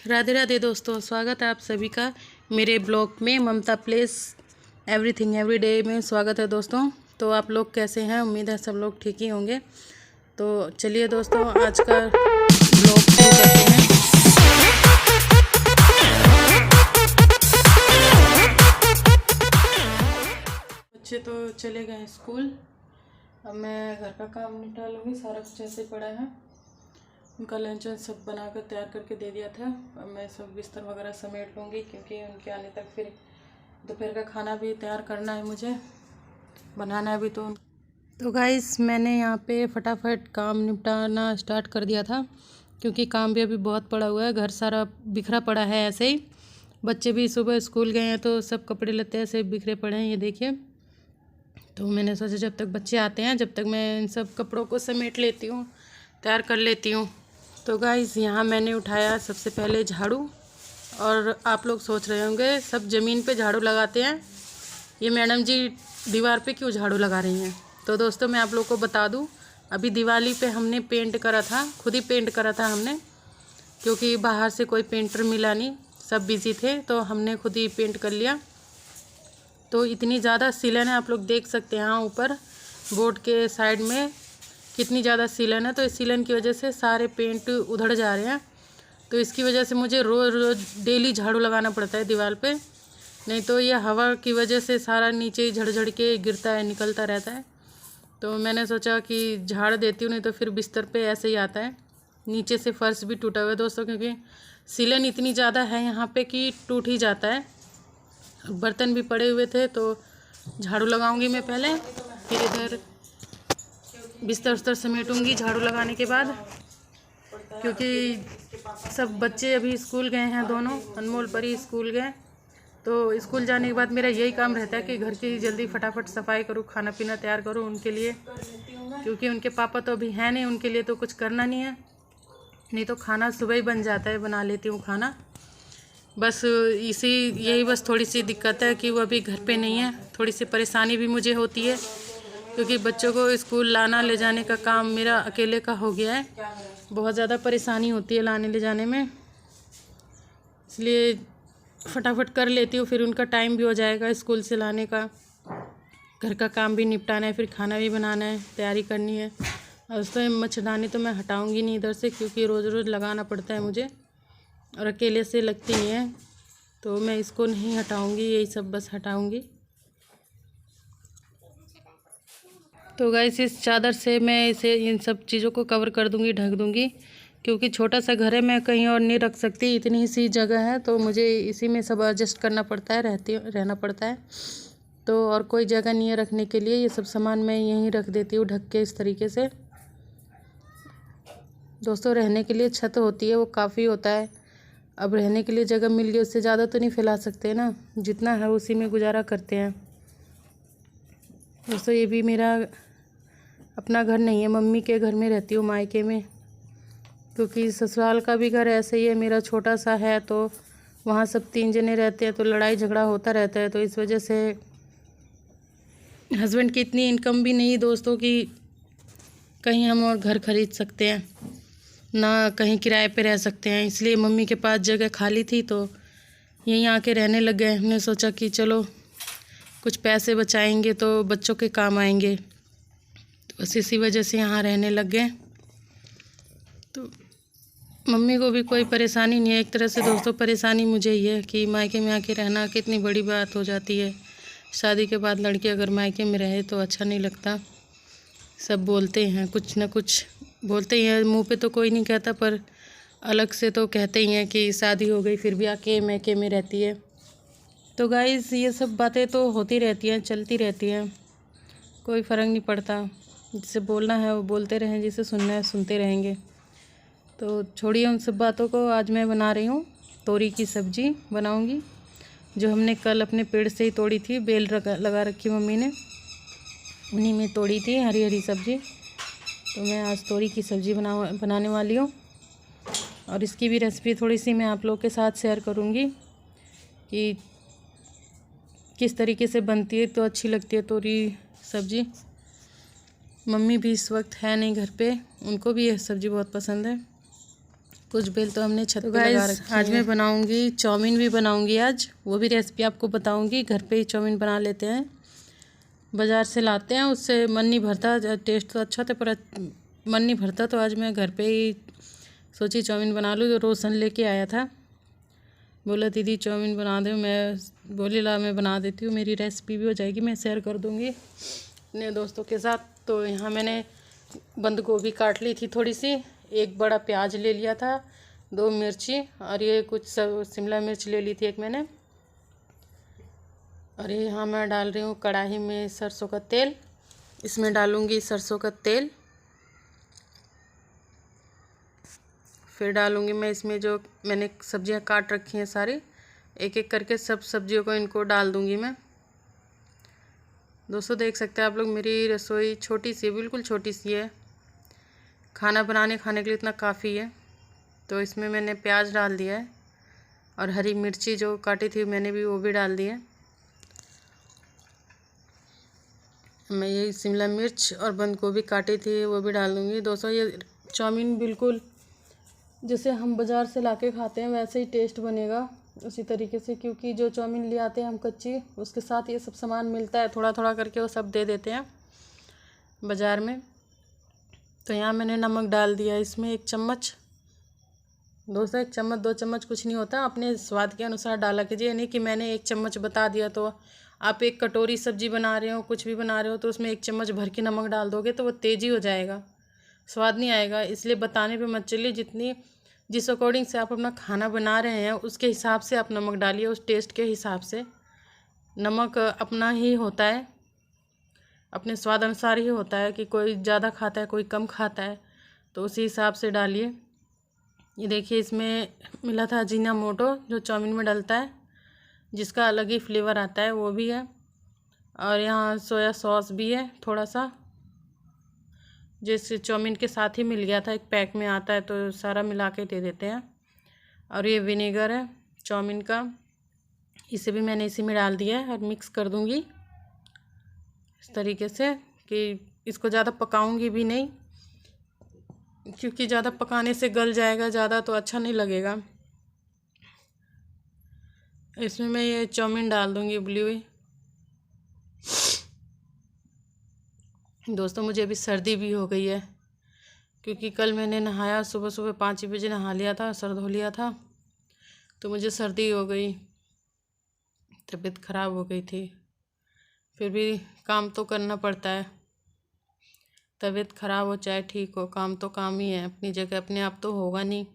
राधे राधे दोस्तों, स्वागत है आप सभी का मेरे ब्लॉग में। ममता प्लेस एवरीथिंग एवरीडे में स्वागत है दोस्तों। तो आप लोग कैसे हैं? उम्मीद है सब लोग ठीक ही होंगे। तो चलिए दोस्तों, आज का ब्लॉग शुरू करते हैं। बच्चे तो चले गए स्कूल। अब मैं घर का काम निपटा लूँगी। सारा कुछ ऐसे पड़ा है। उनका लंच सब बनाकर तैयार करके दे दिया था। अब मैं सब बिस्तर वगैरह समेट लूँगी, क्योंकि उनके आने तक फिर दोपहर का खाना भी तैयार करना है, मुझे बनाना है अभी। तो गाइस, मैंने यहाँ पे फटाफट काम निपटाना स्टार्ट कर दिया था, क्योंकि काम भी अभी बहुत पड़ा हुआ है। घर सारा बिखरा पड़ा है ऐसे ही। बच्चे भी सुबह स्कूल गए हैं, तो सब कपड़े लत्ते ऐसे बिखरे पड़े हैं, ये देखिए। तो मैंने सोचा जब तक बच्चे आते हैं, जब तक मैं इन सब कपड़ों को समेट लेती हूँ, तैयार कर लेती हूँ। तो गाइस, यहाँ मैंने उठाया सबसे पहले झाड़ू। और आप लोग सोच रहे होंगे सब ज़मीन पे झाड़ू लगाते हैं, ये मैडम जी दीवार पे क्यों झाड़ू लगा रही हैं? तो दोस्तों, मैं आप लोग को बता दूँ, अभी दिवाली पे हमने पेंट करा था, खुद ही पेंट करा था हमने, क्योंकि बाहर से कोई पेंटर मिला नहीं, सब बिज़ी थे, तो हमने खुद ही पेंट कर लिया। तो इतनी ज़्यादा सीलन है, आप लोग देख सकते हैं यहाँ ऊपर बोर्ड के साइड में कितनी ज़्यादा सीलन है। तो इस सीलन की वजह से सारे पेंट उधड़ जा रहे हैं। तो इसकी वजह से मुझे रोज़ रोज़ डेली झाड़ू लगाना पड़ता है दीवार पे, नहीं तो ये हवा की वजह से सारा नीचे झड़ झड़ के गिरता है, निकलता रहता है। तो मैंने सोचा कि झाड़ देती हूँ, नहीं तो फिर बिस्तर पे ऐसे ही आता है। नीचे से फर्श भी टूटा हुआ है दोस्तों, क्योंकि सीलन इतनी ज़्यादा है यहाँ पे कि टूट ही जाता है। बर्तन भी पड़े हुए थे, तो झाड़ू लगाऊंगी मैं पहले, फिर इधर बिस्तर उस्तर समेटूंगी झाड़ू लगाने के बाद। क्योंकि सब बच्चे अभी स्कूल गए हैं, दोनों अनमोल परी स्कूल गए। तो स्कूल जाने के बाद मेरा यही काम रहता है कि घर की जल्दी फटाफट सफाई करूँ, खाना पीना तैयार करूँ उनके लिए, क्योंकि उनके पापा तो अभी हैं नहीं, उनके लिए तो कुछ करना नहीं है। नहीं तो खाना सुबह ही बन जाता है, बना लेती हूँ खाना। बस यही बस थोड़ी सी दिक्कत है कि वो अभी घर पे नहीं है। थोड़ी सी परेशानी भी मुझे होती है, क्योंकि बच्चों को स्कूल लाना ले जाने का काम मेरा अकेले का हो गया है। बहुत ज़्यादा परेशानी होती है लाने ले जाने में, इसलिए फटाफट कर लेती हूँ, फिर उनका टाइम भी हो जाएगा स्कूल से लाने का। घर का काम भी निपटाना है, फिर खाना भी बनाना है, तैयारी करनी है। और दोस्तों, मच्छरदानी तो मैं हटाऊँगी नहीं इधर से, क्योंकि रोज़ रोज़ लगाना पड़ता है मुझे और अकेले से लगती नहीं है, तो मैं इसको नहीं हटाऊँगी, यही सब बस हटाऊँगी। तो गाइस, इस चादर से मैं इसे इन सब चीज़ों को कवर कर दूँगी, ढक दूँगी, क्योंकि छोटा सा घर है, मैं कहीं और नहीं रख सकती, इतनी ही सी जगह है, तो मुझे इसी में सब एडजस्ट करना पड़ता है, रहना पड़ता है। तो और कोई जगह नहीं है रखने के लिए, ये सब सामान मैं यहीं रख देती हूँ ढक के इस तरीके से। दोस्तों, रहने के लिए छत होती है, वो काफ़ी होता है। अब रहने के लिए जगह मिल गई, उससे ज़्यादा तो नहीं फैला सकते ना, जितना है उसी में गुजारा करते हैं। दोस्तों, ये भी मेरा अपना घर नहीं है, मम्मी के घर में रहती हूँ, मायके में, क्योंकि ससुराल का भी घर ऐसे ही है, मेरा छोटा सा है, तो वहाँ सब 3 जने रहते हैं, तो लड़ाई झगड़ा होता रहता है। तो इस वजह से हस्बैंड की इतनी इनकम भी नहीं दोस्तों कि कहीं हम और घर खरीद सकते हैं, ना कहीं किराए पे रह सकते हैं। इसलिए मम्मी के पास जगह खाली थी, तो यहीं आके रहने लग गए। हमने सोचा कि चलो कुछ पैसे बचाएंगे तो बच्चों के काम आएंगे, तो बस इसी वजह से यहाँ रहने लग गए। तो मम्मी को भी कोई परेशानी नहीं है एक तरह से दोस्तों, परेशानी मुझे ही है कि मायके में आके रहना कितनी बड़ी बात हो जाती है। शादी के बाद लड़की अगर मायके में रहे तो अच्छा नहीं लगता। सब बोलते हैं, कुछ ना कुछ बोलते ही हैं, मुँह पे तो कोई नहीं कहता, पर अलग से तो कहते ही हैं कि शादी हो गई फिर भी आके मायके में रहती है। तो गाइस, ये सब बातें तो होती रहती हैं, चलती रहती हैं, कोई फ़र्क नहीं पड़ता। जिसे बोलना है वो बोलते रहें, जिसे सुनना है सुनते रहेंगे। तो छोड़िए उन सब बातों को। आज मैं बना रही हूँ तोरी की सब्ज़ी बनाऊँगी, जो हमने कल अपने पेड़ से ही तोड़ी थी, बेल लगा रखी मम्मी ने, उन्हीं में तोड़ी थी हरी हरी सब्ज़ी। तो मैं आज तोरी की सब्ज़ी बनाने वाली हूँ, और इसकी भी रेसिपी थोड़ी सी मैं आप लोग के साथ शेयर करूँगी कि किस तरीके से बनती है, तो अच्छी लगती है तोरी सब्ज़ी। मम्मी भी इस वक्त है नहीं घर पे, उनको भी यह सब्ज़ी बहुत पसंद है। कुछ बेल तो हमने छत पे लगा रखी है। आज मैं बनाऊंगी चाउमीन भी बनाऊंगी आज, वो भी रेसिपी आपको बताऊंगी। घर पे ही चाउमीन बना लेते हैं, बाज़ार से लाते हैं, उससे मन नहीं भरता। टेस्ट तो अच्छा था पर मन नहीं भरता, तो आज मैं घर पे ही सोची चाउमीन बना लूँ। रोशन लेके आया था, बोला दीदी चाउमीन बना दो। मैं बोली ला मैं बना देती हूँ, मेरी रेसिपी भी हो जाएगी, मैं शेयर कर दूँगी अपने दोस्तों के साथ। तो यहाँ मैंने बंद गोभी काट ली थी थोड़ी सी, एक बड़ा प्याज ले लिया था, 2 मिर्ची, और ये कुछ शिमला मिर्च ले ली थी एक मैंने। और ये यहाँ मैं डाल रही हूँ कढ़ाई में सरसों का तेल। इसमें डालूँगी सरसों का तेल, फिर डालूँगी मैं इसमें जो मैंने सब्जियाँ काट रखी हैं सारी, एक एक करके सब सब्जियों को इनको डाल दूँगी मैं। दोस्तों देख सकते हैं आप लोग, मेरी रसोई छोटी सी है, बिल्कुल छोटी सी है, खाना बनाने खाने के लिए इतना काफ़ी है। तो इसमें मैंने प्याज डाल दिया है, और हरी मिर्ची जो काटी थी मैंने भी वो भी डाल दी है। मैं ये शिमला मिर्च और बंद गोभी काटी थी वो भी डाल दूँगी। दोस्तों ये चाउमीन बिल्कुल जैसे हम बाज़ार से लाके खाते हैं वैसे ही टेस्ट बनेगा, उसी तरीके से, क्योंकि जो चाउमीन ले आते हैं हम कच्ची, उसके साथ ये सब सामान मिलता है, थोड़ा थोड़ा करके वो सब दे देते हैं बाज़ार में। तो यहाँ मैंने नमक डाल दिया इसमें 1 चम्मच। दोस्तों 1 चम्मच 2 चम्मच कुछ नहीं होता, अपने स्वाद के अनुसार डाला कीजिए। नहीं कि मैंने 1 चम्मच बता दिया तो आप एक कटोरी सब्जी बना रहे हो, कुछ भी बना रहे हो, तो उसमें 1 चम्मच भर के नमक डाल दोगे तो वो तेज़ी हो जाएगा, स्वाद नहीं आएगा। इसलिए बताने पे मत चलिए, जिस अकॉर्डिंग से आप अपना खाना बना रहे हैं उसके हिसाब से आप नमक डालिए, उस टेस्ट के हिसाब से। नमक अपना ही होता है, अपने स्वाद अनुसार ही होता है, कि कोई ज़्यादा खाता है कोई कम खाता है, तो उसी हिसाब से डालिए। ये देखिए इसमें मिला था अजीनामोटो, जो चाउमीन में डलता है, जिसका अलग ही फ्लेवर आता है, वो भी है। और यहाँ सोया सॉस भी है थोड़ा सा, जैसे चाउमीन के साथ ही मिल गया था, एक पैक में आता है तो सारा मिला के दे देते हैं। और ये विनेगर है चाउमीन का, इसे भी मैंने इसी में डाल दिया है, और मिक्स कर दूंगी इस तरीके से, कि इसको ज़्यादा पकाऊंगी भी नहीं, क्योंकि ज़्यादा पकाने से गल जाएगा ज़्यादा तो अच्छा नहीं लगेगा। इसमें मैं ये चाउमीन डाल दूंगी उबली हुई। दोस्तों मुझे अभी सर्दी भी हो गई है, क्योंकि कल मैंने नहाया, सुबह सुबह 5 बजे नहा लिया था, सर धो लिया था, तो मुझे सर्दी हो गई, तबीयत ख़राब हो गई थी। फिर भी काम तो करना पड़ता है, तबीयत ख़राब हो चाहे ठीक हो, काम तो काम ही है अपनी जगह, अपने आप तो होगा नहीं,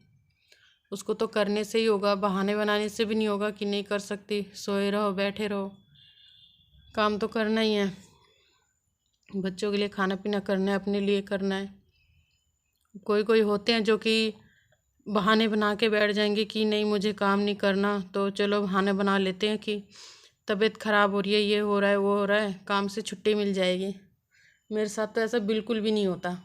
उसको तो करने से ही होगा, बहाने बनाने से भी नहीं होगा कि नहीं कर सकती, सोए रहो बैठे रहो, काम तो करना ही है। बच्चों के लिए खाना पीना करना है, अपने लिए करना है। कोई कोई होते हैं जो कि बहाने बना के बैठ जाएंगे कि नहीं मुझे काम नहीं करना, तो चलो बहाने बना लेते हैं कि तबीयत ख़राब हो रही है, ये हो रहा है वो हो रहा है, काम से छुट्टी मिल जाएगी। मेरे साथ तो ऐसा बिल्कुल भी नहीं होता।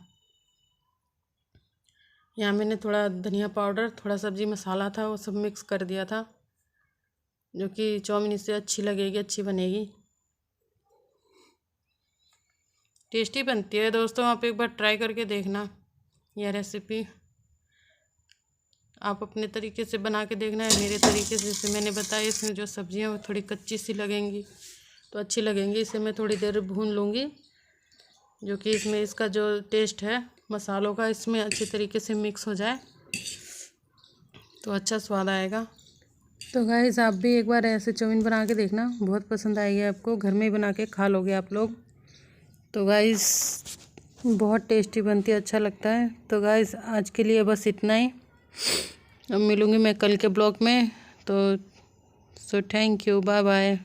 यहाँ मैंने थोड़ा धनिया पाउडर, थोड़ा सब्ज़ी मसाला था, वो सब मिक्स कर दिया था, जो कि चाउमीन इससे अच्छी लगेगी, अच्छी बनेगी, टेस्टी बनती है। दोस्तों आप एक बार ट्राई करके देखना, यह रेसिपी आप अपने तरीके से बना के देखना है, मेरे तरीके से जैसे मैंने बताया। इसमें जो सब्जियां वो थोड़ी कच्ची सी लगेंगी तो अच्छी लगेंगी, इसे मैं थोड़ी देर भून लूँगी, जो कि इसमें इसका जो टेस्ट है मसालों का इसमें अच्छी तरीके से मिक्स हो जाए तो अच्छा स्वाद आएगा। तो गाइस आप भी एक बार ऐसे चाउमीन बना के देखना, बहुत पसंद आएगी आपको, घर में ही बना के खा लोगे आप लोग। तो गाइस बहुत टेस्टी बनती है, अच्छा लगता है। तो गाइस आज के लिए बस इतना ही, अब मिलूँगी मैं कल के ब्लॉग में। तो थैंक यू, बाय बाय।